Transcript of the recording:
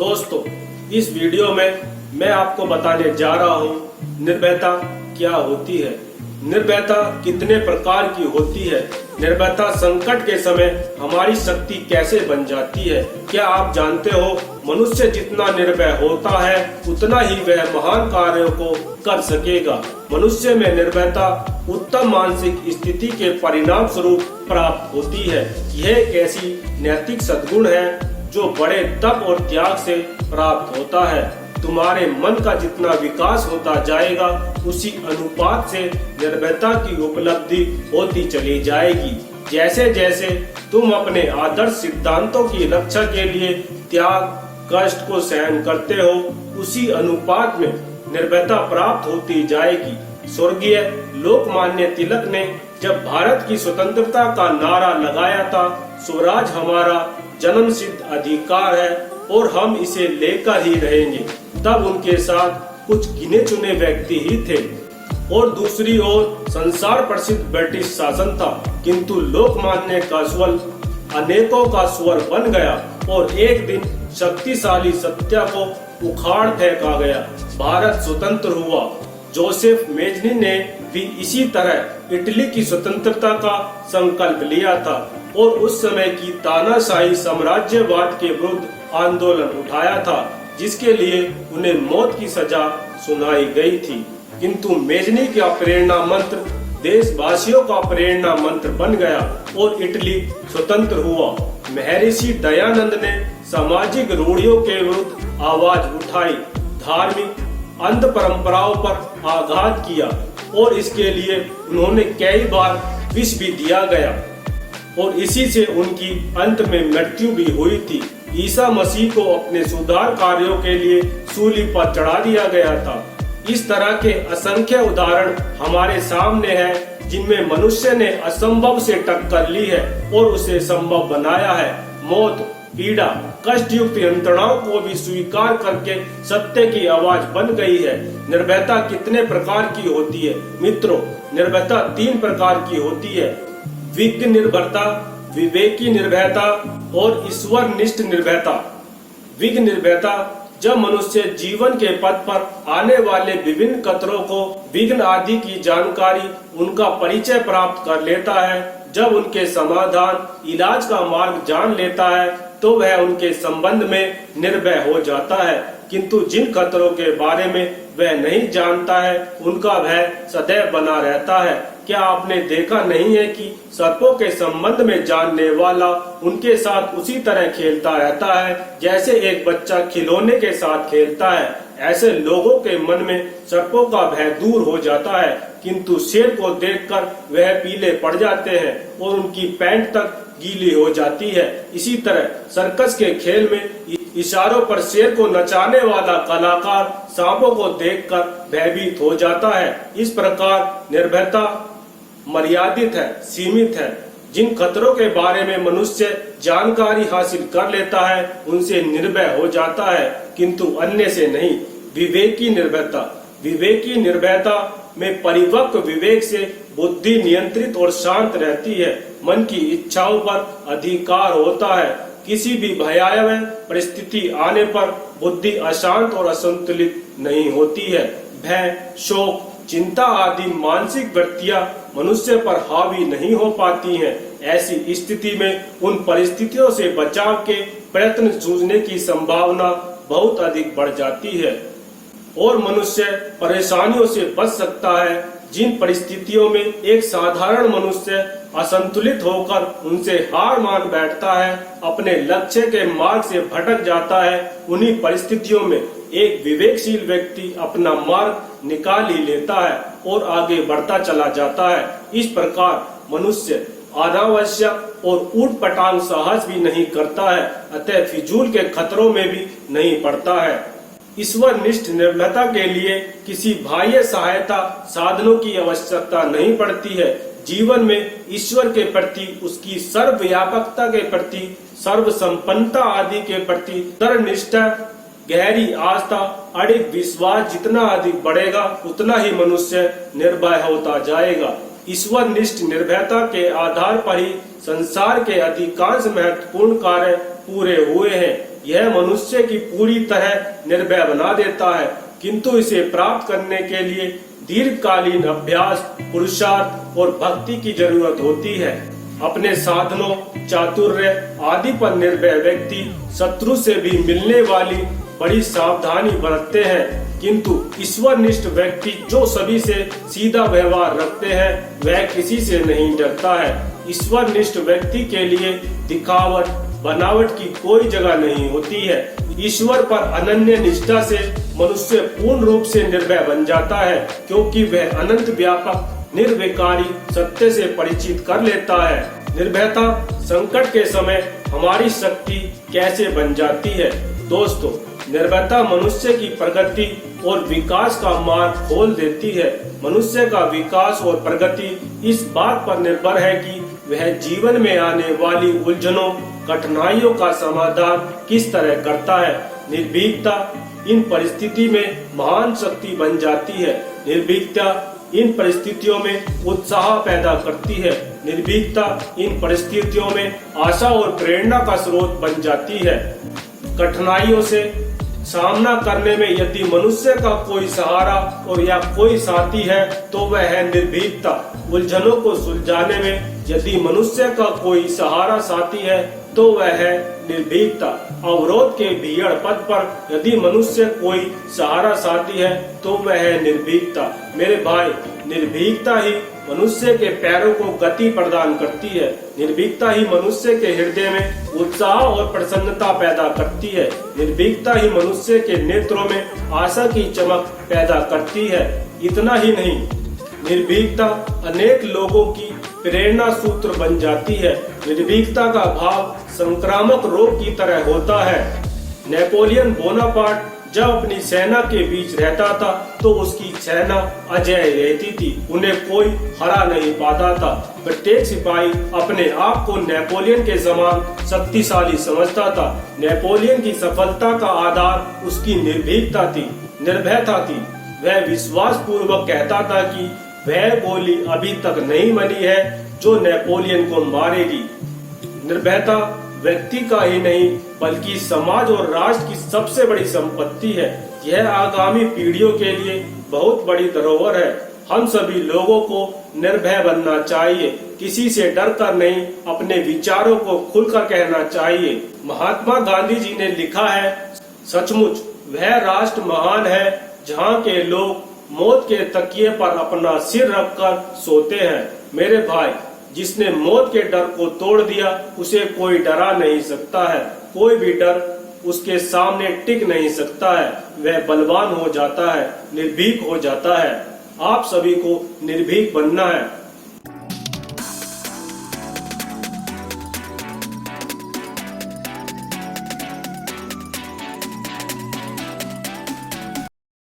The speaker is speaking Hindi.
दोस्तों, इस वीडियो में मैं आपको बताने जा रहा हूँ निर्भयता क्या होती है, निर्भयता कितने प्रकार की होती है, निर्भयता संकट के समय हमारी शक्ति कैसे बन जाती है। क्या आप जानते हो, मनुष्य जितना निर्भय होता है उतना ही वह महान कार्यों को कर सकेगा। मनुष्य में निर्भयता उत्तम मानसिक स्थिति के परिणाम स्वरूप प्राप्त होती है। यह एक ऐसी नैतिक सद्गुण है जो बड़े तप और त्याग से प्राप्त होता है। तुम्हारे मन का जितना विकास होता जाएगा उसी अनुपात से निर्भयता की उपलब्धि होती चली जाएगी। जैसे जैसे तुम अपने आदर्श सिद्धांतों की रक्षा के लिए त्याग कष्ट को सहन करते हो उसी अनुपात में निर्भयता प्राप्त होती जाएगी। स्वर्गीय लोकमान्य तिलक ने जब भारत की स्वतंत्रता का नारा लगाया था, स्वराज हमारा जन्म सिद्ध अधिकार है और हम इसे लेकर ही रहेंगे, तब उनके साथ कुछ गिने चुने व्यक्ति ही थे और दूसरी ओर संसार प्रसिद्ध ब्रिटिश शासन था। किंतु लोकमान्य का स्वर अनेकों का स्वर बन गया और एक दिन शक्तिशाली सत्ता को उखाड़ फेंका गया। भारत स्वतंत्र हुआ। जोसेफ मेजनी ने भी इसी तरह इटली की स्वतंत्रता का संकल्प लिया था और उस समय की तानाशाही साम्राज्यवाद के विरुद्ध आंदोलन उठाया था, जिसके लिए उन्हें मौत की सजा सुनाई गई थी। किंतु मेजनी का प्रेरणा मंत्र देशवासियों का प्रेरणा मंत्र बन गया और इटली स्वतंत्र हुआ। महर्षि दयानंद ने सामाजिक रूढ़ियों के विरुद्ध आवाज उठाई, धार्मिक अंध परंपराओं पर आघात किया और इसके लिए उन्होंने कई बार विष भी दिया गया और इसी से उनकी अंत में मृत्यु भी हुई थी। ईसा मसीह को अपने सुधार कार्यों के लिए सूली पर चढ़ा दिया गया था। इस तरह के असंख्य उदाहरण हमारे सामने हैं जिनमें मनुष्य ने असंभव से टक्कर ली है और उसे संभव बनाया है। मौत, पीड़ा, कष्ट युक्त यंत्रणाओं को भी स्वीकार करके सत्य की आवाज बन गई है। निर्भयता कितने प्रकार की होती है? मित्रों, निर्भयता 3 प्रकार की होती है: विज्ञ निर्भरता, विवेकी निर्भयता और ईश्वरनिष्ठ निर्भयता। विज्ञ निर्भयता जब मनुष्य जीवन के पथ पर आने वाले विभिन्न खतरों को, विघ्न आदि की जानकारी, उनका परिचय प्राप्त कर लेता है, जब उनके समाधान, इलाज का मार्ग जान लेता है, तो वह उनके संबंध में निर्भय हो जाता है। किंतु जिन खतरों के बारे में वह नहीं जानता है, उनका भय सदैव बना रहता है। क्या आपने देखा नहीं है कि सर्पों के संबंध में जानने वाला उनके साथ उसी तरह खेलता रहता है जैसे एक बच्चा खिलौने के साथ खेलता है। ऐसे लोगों के मन में सर्पों का भय दूर हो जाता है, किंतु शेर को देखकर वह पीले पड़ जाते हैं और उनकी पैंट तक गीली हो जाती है। इसी तरह सर्कस के खेल में इशारों पर शेर को नचाने वाला कलाकार सांपों को देखकर भयभीत हो जाता है। इस प्रकार निर्भयता मर्यादित है, सीमित है। जिन खतरों के बारे में मनुष्य जानकारी हासिल कर लेता है उनसे निर्भय हो जाता है, किंतु अन्य से नहीं। विवेकी निर्भयता, विवेकी निर्भयता में परिपक्व विवेक से बुद्धि नियंत्रित और शांत रहती है। मन की इच्छाओं पर अधिकार होता है। किसी भी भयावह परिस्थिति आने पर बुद्धि अशांत और असंतुलित नहीं होती है। भय, शोक, चिंता आदि मानसिक वृत्तियां मनुष्य पर हावी नहीं हो पाती हैं। ऐसी स्थिति में उन परिस्थितियों से बचाव के प्रयत्न सूझने की संभावना बहुत अधिक बढ़ जाती है और मनुष्य परेशानियों से बच सकता है। जिन परिस्थितियों में एक साधारण मनुष्य असंतुलित होकर उनसे हार मान बैठता है, अपने लक्ष्य के मार्ग से भटक जाता है, उन्हीं परिस्थितियों में एक विवेकशील व्यक्ति अपना मार्ग निकाल ही लेता है और आगे बढ़ता चला जाता है। इस प्रकार मनुष्य अनावश्यक और ऊटपटांग साहस भी नहीं करता है, अतः फिजूल के खतरों में भी नहीं पड़ता है। ईश्वरनिष्ठ निर्भयता के लिए किसी बाह्य सहायता साधनों की आवश्यकता नहीं पड़ती है। जीवन में ईश्वर के प्रति, उसकी सर्वव्यापकता के प्रति, सर्वसंपन्नता आदि के प्रति दृढ़निष्ठा, गहरी आस्था, अडिग विश्वास जितना अधिक बढ़ेगा उतना ही मनुष्य निर्भय होता जाएगा। ईश्वरनिष्ठ निर्भयता के आधार पर ही संसार के अधिकांश महत्वपूर्ण कार्य पूरे हुए हैं। यह मनुष्य की पूरी तरह निर्भय बना देता है, किंतु इसे प्राप्त करने के लिए दीर्घकालीन अभ्यास, पुरुषार्थ और भक्ति की जरूरत होती है। अपने साधनों, चातुर्य आदि पर निर्भय व्यक्ति शत्रु से भी मिलने वाली बड़ी सावधानी बरतते हैं, किंतु ईश्वरनिष्ठ व्यक्ति जो सभी से सीधा व्यवहार रखते हैं वह किसी से नहीं डरता है। ईश्वरनिष्ठ व्यक्ति के लिए दिखावट, बनावट की कोई जगह नहीं होती है। ईश्वर पर अनन्य निष्ठा से मनुष्य पूर्ण रूप से निर्भय बन जाता है, क्योंकि वह अनंत व्यापक निर्विकारी सत्य से परिचित कर लेता है। निर्भयता संकट के समय हमारी शक्ति कैसे बन जाती है? दोस्तों, निर्भयता मनुष्य की प्रगति और विकास का मार्ग खोल देती है। मनुष्य का विकास और प्रगति इस बात पर निर्भर है कि वह जीवन में आने वाली उलझनों, कठिनाइयों का समाधान किस तरह करता है। निर्भीकता इन परिस्थिति में महान शक्ति बन जाती है। निर्भीकता इन परिस्थितियों में उत्साह पैदा करती है। निर्भीकता इन परिस्थितियों में आशा और प्रेरणा का स्रोत बन जाती है। कठिनाइयों से सामना करने में यदि मनुष्य का कोई सहारा और या कोई साथी है तो वह है निर्भीकता। उलझनों को सुलझाने में यदि मनुष्य का कोई सहारा साथी है तो वह है निर्भीकता। अवरोध के भीड़ पथ पर यदि मनुष्य कोई सहारा साथी है तो वह है निर्भीकता। मेरे भाई, निर्भीकता ही मनुष्य के पैरों को गति प्रदान करती है। निर्भीकता ही मनुष्य के हृदय में उत्साह और प्रसन्नता पैदा करती है। निर्भीकता ही मनुष्य के नेत्रों में आशा की चमक पैदा करती है। इतना ही नहीं, निर्भीकता अनेक लोगों की प्रेरणा सूत्र बन जाती है। निर्भीकता का भाव संक्रामक रोग की तरह होता है। नेपोलियन बोनापार्ट जब अपनी सेना के बीच रहता था तो उसकी सेना अजय रहती थी, उन्हें कोई हरा नहीं पाता था। प्रत्येक सिपाही अपने आप को नेपोलियन के समान शक्तिशाली समझता था। नेपोलियन की सफलता का आधार उसकी निर्भीकता थी, निर्भयता थी। वह विश्वास पूर्वक कहता था कि वह गोली अभी तक नहीं बनी है जो नेपोलियन को मारेगी। निर्भयता व्यक्ति का ही नहीं बल्कि समाज और राष्ट्र की सबसे बड़ी संपत्ति है। यह आगामी पीढ़ियों के लिए बहुत बड़ी धरोहर है। हम सभी लोगों को निर्भय बनना चाहिए, किसी से डरकर नहीं, अपने विचारों को खुलकर कहना चाहिए। महात्मा गांधी जी ने लिखा है, सचमुच वह राष्ट्र महान है जहाँ के लोग मौत के तकिए पर अपना सिर रखकर सोते हैं। मेरे भाई, जिसने मौत के डर को तोड़ दिया उसे कोई डरा नहीं सकता है। कोई भी डर उसके सामने टिक नहीं सकता है। वह बलवान हो जाता है, निर्भीक हो जाता है। आप सभी को निर्भीक बनना है।